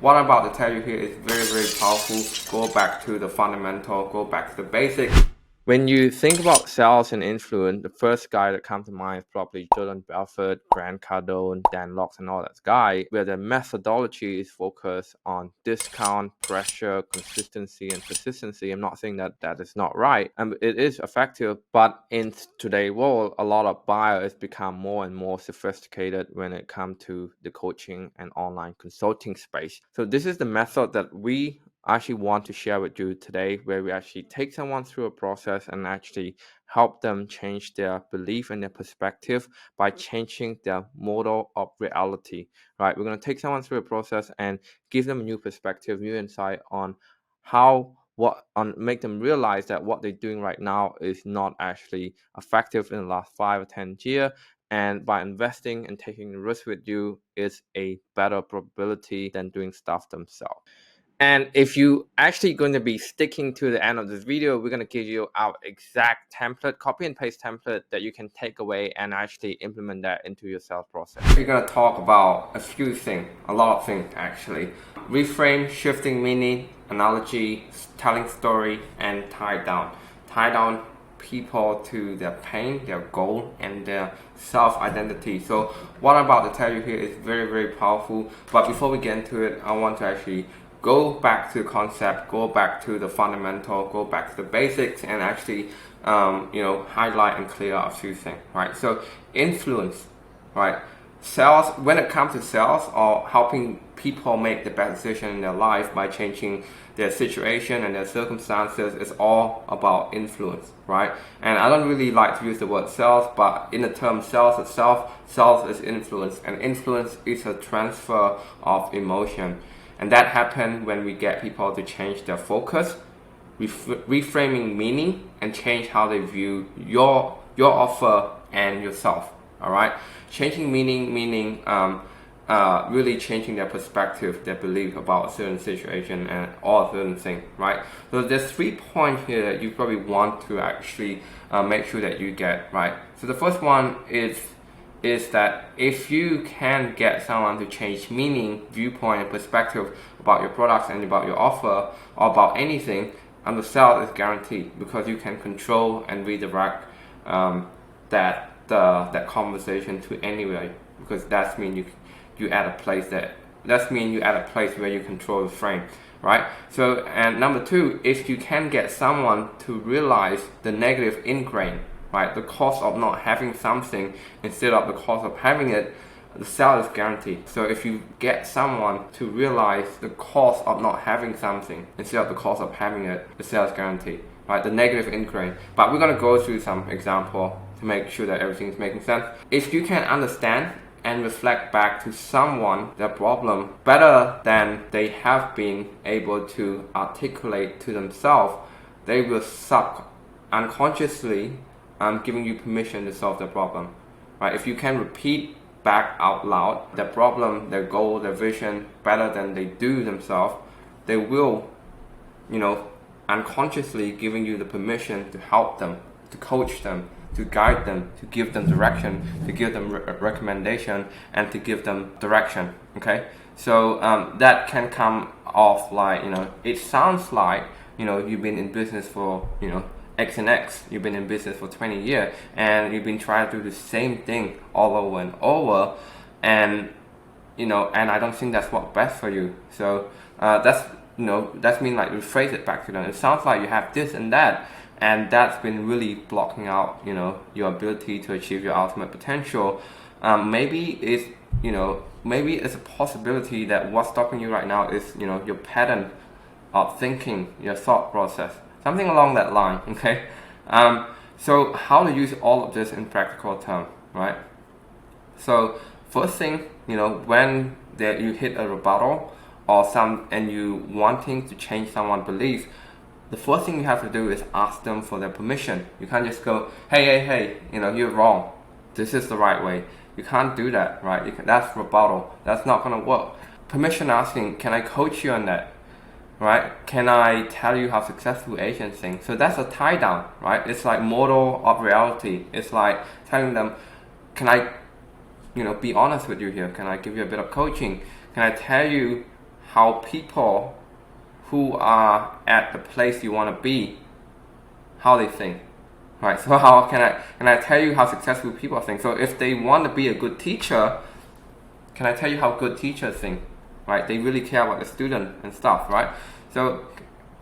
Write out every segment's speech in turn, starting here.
what I'm about to tell you here is very, very powerful. Go back to the fundamental, go back to the basics. When you think about sales and influence, the first guy that comes to mind is probably Jordan Belfort, Grant Cardone, Dan Locke, and all that guy, where the methodology is focused on discount, pressure, consistency, and persistency. I'm not saying that that is not right, and it is effective, but in today's world, a lot of buyers become more and more sophisticated when it comes to the coaching and online consulting space. So this is the method that we actually want to share with you today, where we actually take someone through a process and actually help them change their belief and their perspective by changing their model of reality, right? We're going to take someone through a process and give them a new perspective, new insight on make them realize that what they're doing right now is not actually effective in the last 5 or 10 years. And by investing and taking the risk with you is a better probability than doing stuff themselves. And if you actually going to be sticking to the end of this video, we're going to give you our exact template, copy and paste template that you can take away and actually implement that into your sales process. We're going to talk about a few things, a lot of things actually. Reframe, shifting meaning, analogy, telling story, and tie down. Tie down people to their pain, their goal, and their self-identity. So what I'm about to tell you here is very, very powerful. But before we get into it, I want to actually go back to the concept, go back to the fundamental, go back to the basics, and actually, highlight and clear up a few things, right? So influence, right? Sales, when it comes to sales or helping people make the best decision in their life by changing their situation and their circumstances, is all about influence, right? And I don't really like to use the word sales, but in the term sales itself, sales is influence, and influence is a transfer of emotion. And that happens when we get people to change their focus, reframing meaning, and change how they view your offer and yourself. All right, changing meaning, really changing their perspective, their belief about a certain situation and all certain things. Right. So there's 3 points here that you probably want to actually make sure that you get right. So the first one is that if you can get someone to change meaning, viewpoint, and perspective about your products and about your offer or about anything, and the sale is guaranteed, because you can control and redirect that conversation to anywhere, because that's mean you add a place where you control the frame, right? So, and number 2, if you can get someone to realize the negative ingrained, right, the cost of not having something instead of the cost of having it, the sale is guaranteed. So if you get someone to realize the cost of not having something instead of the cost of having it, the sale is guaranteed, right? The negative ingrained. But we're going to go through some example to make sure that everything is making sense. If you can understand and reflect back to someone their problem better than they have been able to articulate to themselves, they will unconsciously giving you permission to solve the problem, right? If you can repeat back out loud their problem, their goal, their vision better than they do themselves, they will, unconsciously giving you the permission to help them, to coach them, to guide them, to give them direction, to give them recommendation, and to give them direction. Okay, so that can come off like, it sounds like, you've been in business for, X and X, you've been in business for 20 years and you've been trying to do the same thing all over and over, and I don't think that's what's best for you. So that's mean like rephrase it back to them. It sounds like you have this and that, and that's been really blocking out your ability to achieve your ultimate potential. Maybe it's a possibility that what's stopping you right now is your pattern of thinking, your thought process. Something along that line, okay? So how to use all of this in practical terms, right? So first thing, when you hit a rebuttal and you wanting to change someone's belief, the first thing you have to do is ask them for their permission. You can't just go, hey, you're wrong. This is the right way. You can't do that, right? That's rebuttal. That's not gonna work. Permission asking, can I coach you on that? Right? Can I tell you how successful agents think? So that's a tie down, right? It's like model of reality. It's like telling them, can I, be honest with you here? Can I give you a bit of coaching? Can I tell you how people who are at the place you want to be, how they think, right? So how can I tell you how successful people think? So if they want to be a good teacher, can I tell you how good teachers think, right? They really care about the student and stuff, right? So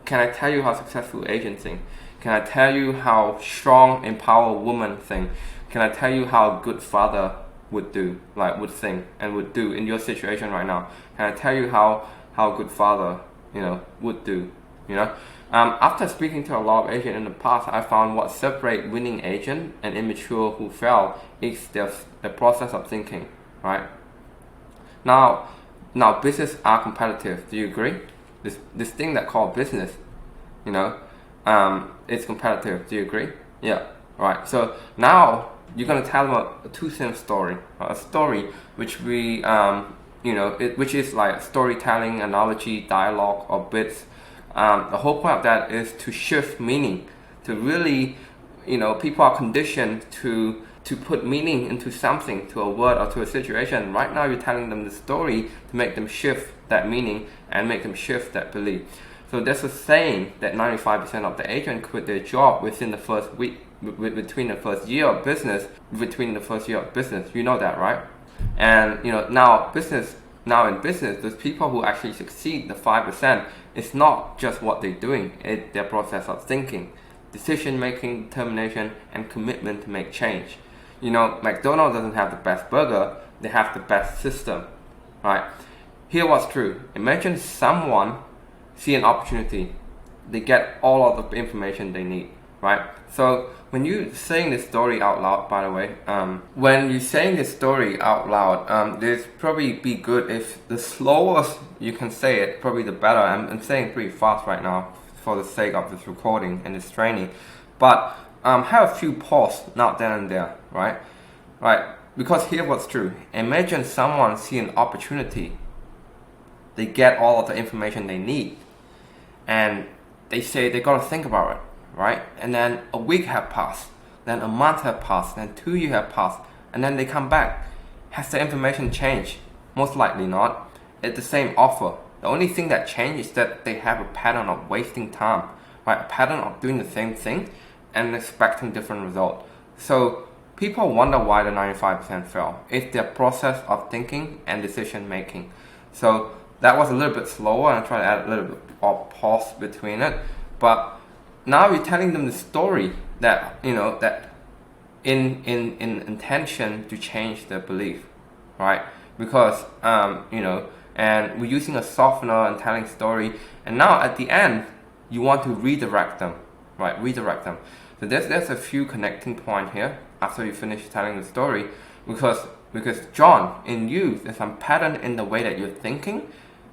can I tell you how successful agents think? Can I tell you how strong, empowered woman think? Can I tell you how a good father would do, like would think and would do in your situation right now? Can I tell you how a good father, would do, After speaking to a lot of agents in the past, I found what separates winning agent and immature who fail is the process of thinking, right? Now business are competitive. Do you agree? This thing that called business, it's competitive. Do you agree? Yeah. Right. So now you're gonna tell them a 2-cent story, a story which we which is like storytelling, analogy, dialogue, or bits. The whole point of that is to shift meaning, to really, people are conditioned to put meaning into something, to a word or to a situation. Right now you're telling them the story to make them shift that meaning and make them shift that belief. So there's a saying that 95% of the agents quit their job within the first week, between the first year of business, You know that, right? And now in business, those people who actually succeed, the 5%, it's not just what they're doing, it's their process of thinking, decision making, determination, and commitment to make change. McDonald's doesn't have the best burger, they have the best system, right? Here what's true. Imagine someone see an opportunity, they get all of the information they need, right? So when you saying this story out loud, by the way, when you're saying this story out loud, this probably be good if the slowest you can say it, probably the better. I'm saying pretty fast right now for the sake of this recording and this training, but have a few pause, not then and there, right? Because here what's true. Imagine someone see an opportunity, they get all of the information they need, and they say they gotta think about it, right? And then a week have passed, then a month have passed, then 2 years have passed, and then they come back. Has the information changed? Most likely not. It's the same offer. The only thing that changed is that they have a pattern of wasting time, right? A pattern of doing the same thing and expecting different result. So people wonder why the 95% fail. It's their process of thinking and decision making. So that was a little bit slower, and I try to add a little bit of pause between it. But now you're telling them the story that that in intention to change their belief, right? Because and we're using a softener and telling story, and now at the end you want to redirect them, right? Redirect them. So there's a few connecting point here after you finish telling the story, because John, in you, there's some pattern in the way that you're thinking,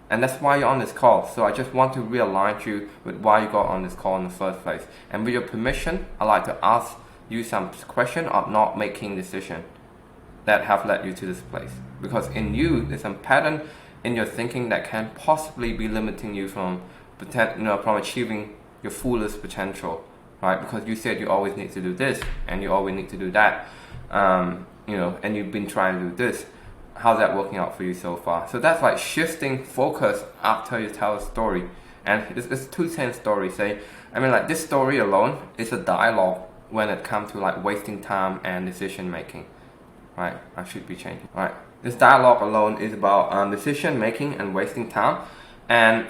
and that's why you're on this call. So I just want to realign you with why you got on this call in the first place. And with your permission, I'd like to ask you some question of not making decision that have led you to this place. Because in you, there's some pattern in your thinking that can possibly be limiting you from achieving your fullest potential, right? Because you said you always need to do this and you always need to do that, and you've been trying to do this. How's that working out for you so far? So that's like shifting focus after you tell a story. And it's 2-cent story. This story alone is a dialogue when it comes to like wasting time and decision making, right? I should be changing, right? This dialogue alone is about decision making and wasting time. And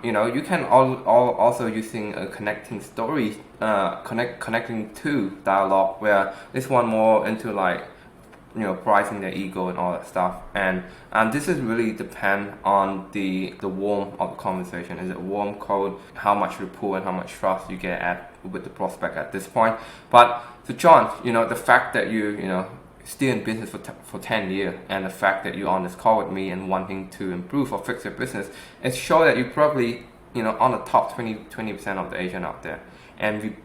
you can also using a connecting story, connecting to dialogue, where this one more into like pricing their ego and all that stuff. And this is really depend on the warmth of the conversation. Is it warm, cold, how much rapport and how much trust you get with the prospect at this point. But so John, the fact that you still in business for 10 years, and the fact that you're on this call with me and wanting to improve or fix your business, it shows that you probably on the top 20% of the agent out there. And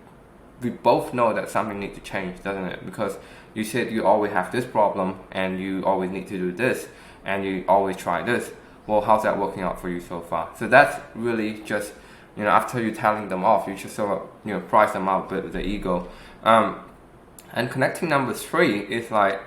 we both know that something needs to change, doesn't it? Because you said you always have this problem and you always need to do this and you always try this. Well, how's that working out for you so far? So that's really just after you telling them off, you just sort of price them out a bit with the ego. And connecting number 3 is like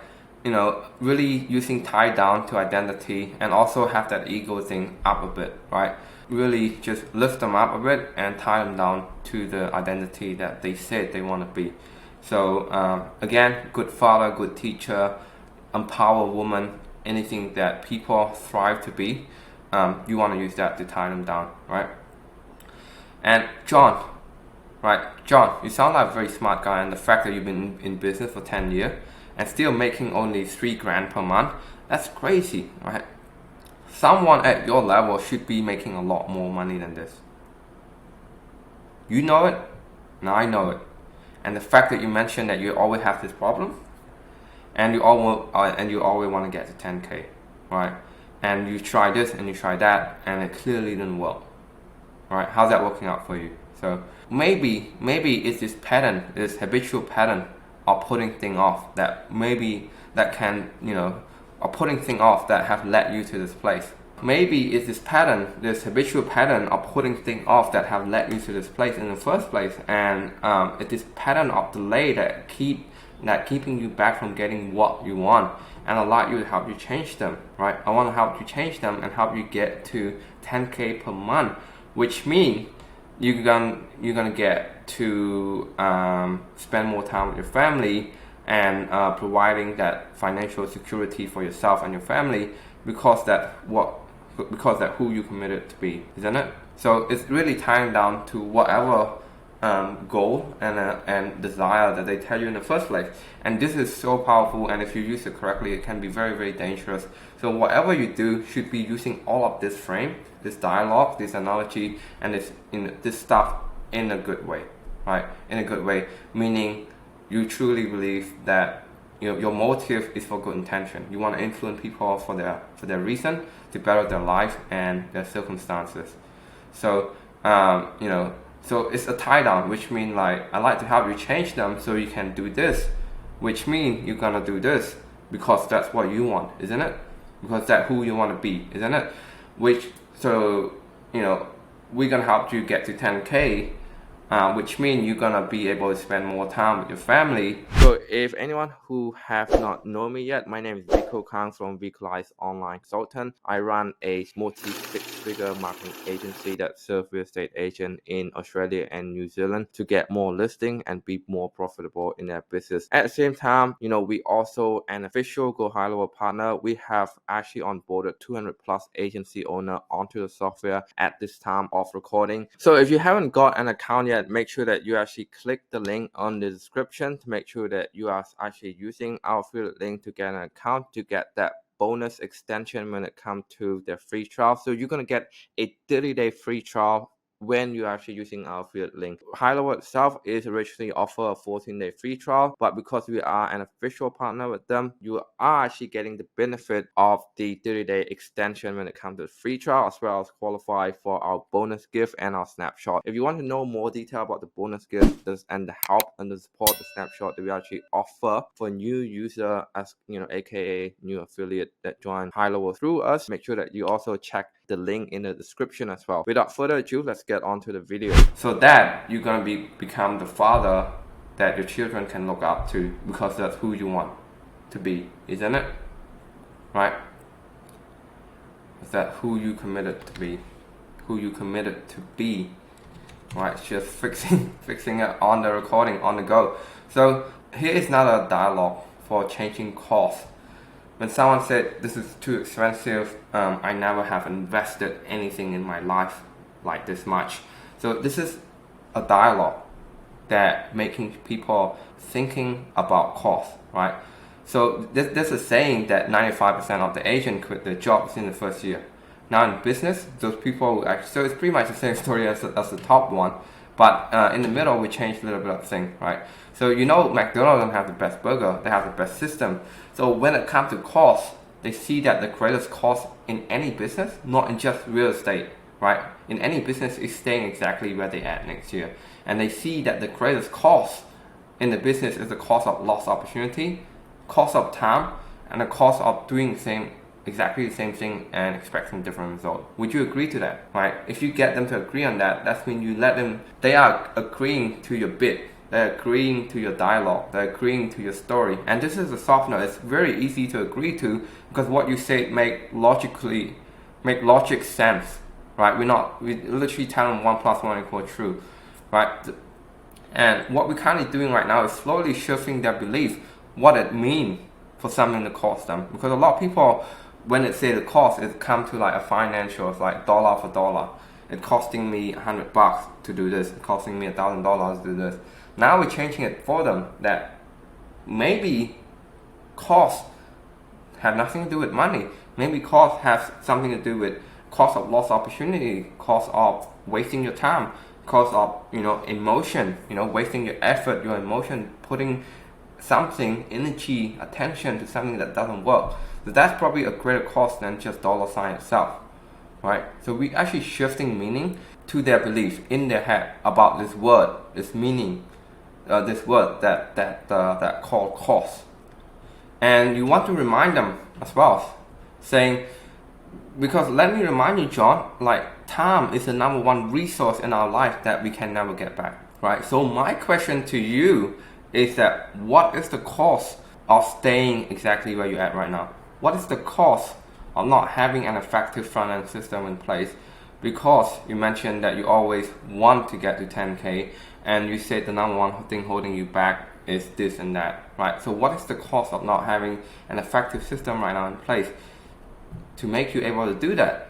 really using tie down to identity and also have that ego thing up a bit, right? Really just lift them up a bit and tie them down to the identity that they said they want to be. So again, good father, good teacher, empower woman, anything that people thrive to be, you want to use that to tie them down, right? And John, you sound like a very smart guy, and the fact that you've been in business for 10 years and still making only $3,000 per month, that's crazy, right? Someone at your level should be making a lot more money than this. You know it, and I know it. And the fact that you mentioned that you always have this problem, and you always want to get to 10K, right? And you try this and you try that, and it clearly didn't work, right? How's that working out for you? So maybe it's this pattern, this habitual pattern of putting things off that putting things off that have led you to this place. Maybe it's this habitual pattern of putting things off that have led you to this place in the first place, and it's this pattern of delay that keeping you back from getting what you want, and allow you to help you change them, right? I want to help you change them and help you get to 10K per month, which means you're gonna get to spend more time with your family and providing that financial security for yourself and your family, because that who you committed to be, isn't it? So it's really tying down to whatever goal and desire that they tell you in the first place. And this is so powerful, and if you use it correctly, it can be very, very dangerous. So whatever you do should be using all of this frame, this dialogue, this analogy, and this stuff in a good way, right? In a good way, meaning you truly believe that your motive is for good intention. You want to influence people for their reason to better their life and their circumstances. So so it's a tie down, which means I like to help you change them so you can do this, which means you're gonna do this because that's what you want, isn't it? Because that's who you want to be, isn't it? We're gonna help you get to 10K, which means you're gonna be able to spend more time with your family. So if anyone who have not known me yet, my name is Vico Khang from Vico Online Consultant. I run a multi-six-figure marketing agency that serves real estate agents in Australia and New Zealand to get more listing and be more profitable in their business. At the same time, we also an official GoHighlevel partner. We have actually onboarded 200 plus agency owner onto the software at this time of recording. So if you haven't got an account yet, make sure that you actually click the link on the description to make sure that you are actually using our affiliate link to get an account to get that bonus extension when it comes to the free trial. So you're going to get a 30-day free trial when you're actually using our affiliate link. Highlevel itself is originally offer a 14-day free trial, but because we are an official partner with them, you are actually getting the benefit of the 30-day extension when it comes to the free trial, as well as qualify for our bonus gift and our snapshot. If you want to know more detail about the bonus gift and the help and the support, the snapshot that we actually offer for new user, as aka new affiliate that join Highlevel through us, make sure that you also check the link in the description as well. Without further ado, let's get on to the video. So that you're gonna become the father that your children can look up to, because that's who you want to be, isn't it? Right? Is that who you committed to be? Who you committed to be? Right? Just fixing it on the recording, on the go. So here is another dialogue for changing course. When someone said this is too expensive, I never have invested anything in my life like this much. So this is a dialogue that making people thinking about cost, right? So there's a saying that 95% of the agent quit their jobs in the first year. Now in business, those people so it's pretty much the same story as the top one, but in the middle we changed a little bit of thing, right? So McDonald's don't have the best burger, they have the best system. So when it comes to cost, they see that the greatest cost in any business, not in just real estate, right? In any business is staying exactly where they at next year. And they see that the greatest cost in the business is the cost of lost opportunity, cost of time, and the cost of doing exactly the same thing and expecting different result. Would you agree to that, right? If you get them to agree on that, that's when you let them, they are agreeing to your bid, They're agreeing to your dialogue. They're agreeing to your story. And this is a soft no. It's very easy to agree to because what you say make logic sense, right? We literally tell them 1 + 1 = true, right? And what we're kind of doing right now is slowly shifting their belief, what it means for something to cost them. Because a lot of people, when it say the cost, it come to like a financial, it's like dollar for dollar. It's costing me $100 to do this. It's costing me $1,000 to do this. Now we're changing it for them that maybe cost have nothing to do with money. Maybe cost has something to do with cost of lost opportunity, cost of wasting your time, cost of emotion, wasting your effort, your emotion, putting something, energy, attention to something that doesn't work. So that's probably a greater cost than just dollar sign itself, right? So we actually shifting meaning to their belief in their head about this word, this meaning, this word that called cost. And you want to remind them as well, saying, because let me remind you, John, like time is the number one resource in our life that we can never get back, right? So my question to you is that what is the cost of staying exactly where you're at right now? What is the cost of not having an effective front-end system in place? Because you mentioned that you always want to get to 10K and you said the number one thing holding you back is this and that, right? So what is the cost of not having an effective system right now in place to make you able to do that,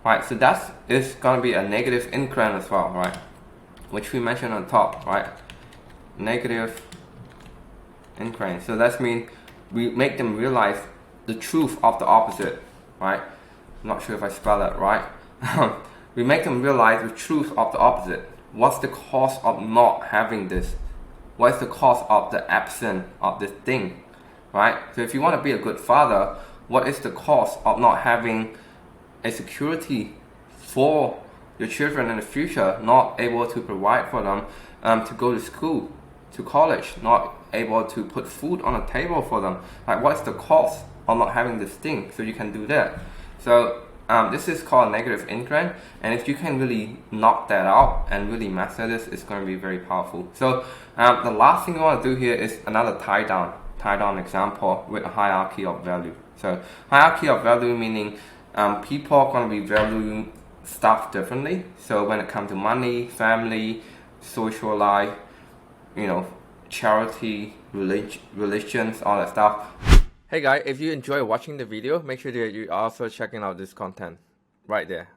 right? So that is going to be a negative increment as well, right? Which we mentioned on top, right? Negative increment. So that means we make them realize the truth of the opposite, right? I'm not sure if I spell that right. We make them realize the truth of the opposite. What's the cost of not having this? What is the cost of the absence of this thing, right? So if you want to be a good father, what is the cost of not having a security for your children in the future, not able to provide for them to go to school, to college, not able to put food on the table for them? Like, what is the cost of not having this thing so you can do that? So this is called negative increment, and if you can really knock that out and really master this, it's going to be very powerful. So the last thing I want to do here is another tie down example with a hierarchy of value. So hierarchy of value meaning people are going to be valuing stuff differently. So when it comes to money, family, social life, charity, religions, all that stuff. Hey guys, if you enjoy watching the video, make sure that you're also checking out this content right there.